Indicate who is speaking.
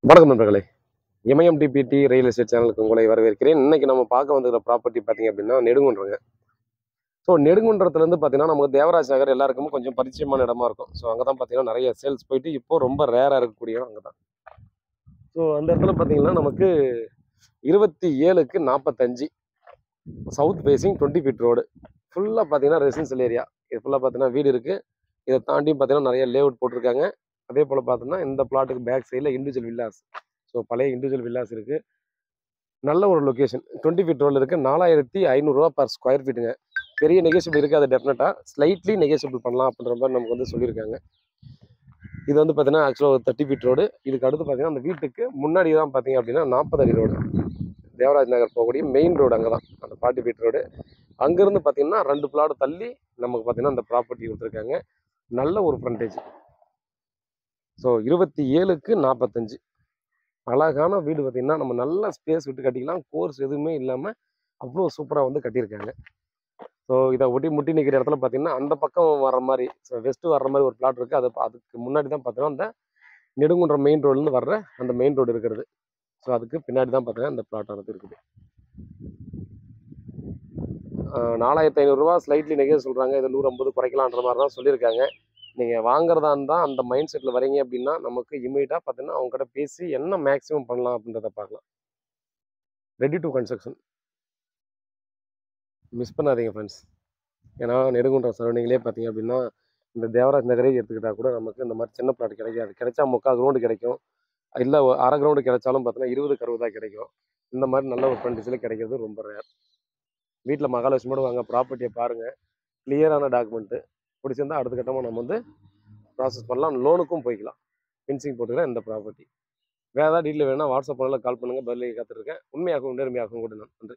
Speaker 1: வணக்கம் நண்பர்களே. இமயம் DBT real estate சேனலுக்கு உங்களை வரவேற்கிறேன். இன்னைக்கு நம்ம பார்க்க வந்துருக்கிற ப்ராப்பர்ட்டி பார்த்தீங்க அப்படின்னா நெடுங்குன்றங்க. ஸோ நெடுங்குன்றத்துலேருந்து பார்த்தீங்கன்னா நமக்கு தேவராஜ் நகர் எல்லாருக்குமே கொஞ்சம் பரிச்சயமான இடமா இருக்கும். ஸோ அங்கே தான் பார்த்தீங்கன்னா நிறைய சேல்ஸ் போயிட்டு இப்போ ரொம்ப ரேராக இருக்கக்கூடிய இடம் அங்கே தான். ஸோ அந்த இடத்துல பார்த்தீங்கன்னா நமக்கு 27க்கு 45 சவுத் ஃபேசிங் 20 ஃபீட் ரோடு ஃபுல்லாக பார்த்தீங்கன்னா ரெசிடென்ஷியல் ஏரியா. இது ஃபுல்லாக பார்த்தீங்கன்னா வீடு இருக்குது. இதை தாண்டியும் பார்த்தீங்கன்னா நிறைய லேஅவுட் போட்டிருக்காங்க. அதே போல் பார்த்தோன்னா இந்த பிளாட்டுக்கு பேக் சைடில் இண்டிவிஜுவல் வில்லாஸ். ஸோ பழைய இண்டிவிஜுவல் வில்லாஸ் இருக்குது. நல்ல ஒரு லொக்கேஷன் 20 ஃபீட் ரோல் இருக்குது. 4500 ரூபா பர் ஸ்கொயர் ஃபீட்டுங்க. பெரிய நெகோசியபிள் இருக்குது. அது டெஃபினட்டாக ஸ்லைட்லி நெகோசியபிள் பண்ணலாம் அப்படின்ற மாதிரி நமக்கு வந்து சொல்லியிருக்காங்க. இது வந்து பார்த்தீங்கன்னா ஆக்சுவலாக ஒரு 30 ஃபீட் ரோடு. இதுக்கு அடுத்து பார்த்தீங்கன்னா அந்த வீட்டுக்கு முன்னாடி தான் பார்த்தீங்க அப்படின்னா 40 அடி ரோடு. தேவராஜ் நகர் போகக்கூடிய மெயின் ரோடு அங்கே தான் அந்த 40 ஃபீட் ரோடு. அங்கேருந்து பார்த்தீங்கன்னா 2 பிளாட் தள்ளி நமக்கு பார்த்தீங்கன்னா அந்த ப்ராப்பர்ட்டி கொடுத்துருக்காங்க. நல்ல ஒரு ஃப்ரண்டேஜ். ஸோ 27க்கு 45 அழகான வீடு. பார்த்தீங்கன்னா நம்ம நல்ல ஸ்பேஸ் விட்டு கட்டிக்கலாம். கோர்ஸ் எதுவுமே இல்லாமல் அவ்வளோ சூப்பராக வந்து கட்டியிருக்காங்க. ஸோ இதை ஒட்டி முட்டி நிற்கிற இடத்துல பார்த்தீங்கன்னா அந்த பக்கம் வர்ற மாதிரி, ஸோ வெஸ்ட்டு வர்ற மாதிரி ஒரு பிளாட் இருக்குது. அதுக்கு முன்னாடி தான் பார்த்தீங்கன்னா அந்த நெடுங்குன்றம் மெயின் ரோட்லேருந்து வர்ற அந்த மெயின் ரோடு இருக்கிறது. ஸோ அதுக்கு பின்னாடி தான் பார்த்தீங்கன்னா இந்த பிளாட் ஆனது இருக்குது. 4500 ரூபா ஸ்லைட்லி நெகேஜ் சொல்கிறாங்க. இது 150 குறைக்கலான்ற மாதிரி தான் சொல்லியிருக்காங்க. நீங்கள் வாங்குறதா இருந்தால் அந்த மைண்ட் செட்டில் வரீங்க அப்படின்னா நமக்கு இமீடியட்டாக பார்த்தீங்கன்னா அவங்ககிட்ட பேசி என்ன மேக்ஸிமம் பண்ணலாம் அப்படின்றத பார்க்கலாம். Ready to construction. மிஸ் பண்ணாதீங்க ஃப்ரெண்ட்ஸ். ஏன்னா நெடுங்குன்றம் சரௌண்டிங்லேயே பார்த்தீங்க அப்படின்னா இந்த தேவராஜ் நகரே எடுத்துக்கிட்டால் கூட நமக்கு இந்த மாதிரி சின்ன பிளாட் கிடைக்காது. கிடைச்சா 3/4 கிரவுண்டு கிடைக்கும். இல்லை அரை கிரவுண்டு கிடைச்சாலும் பார்த்தீங்கன்னா 20க்கு 60 தான் கிடைக்கும். இந்த மாதிரி நல்ல ஒரு ஃப்ரண்டேஜில் கிடைக்கிறது ரொம்ப ரேர். வீட்டில் மகாலட்சுமியோடு வாங்க, ப்ராப்பர்ட்டியை பாருங்கள். கிளியரான டாக்குமெண்ட்டு பிடிச்சிருந்தால் அடுத்த கட்டமாக நம்ம வந்து ப்ராசஸ் பண்ணலாம். லோனுக்கும் போய்க்கலாம். ஃபின்சிங் போட்டுக்கிறேன் இந்த ப்ராப்பர்ட்டி. வேறு ஏதாவது டீட்டெயில் வேணும்னா வாட்ஸ்அப் பண்ணல கால் பண்ணுங்கள். பதிலுக்கு காத்துட்ருக்கேன். உண்மையாகவும் நேர்மையாகவும் கூட நன்றி.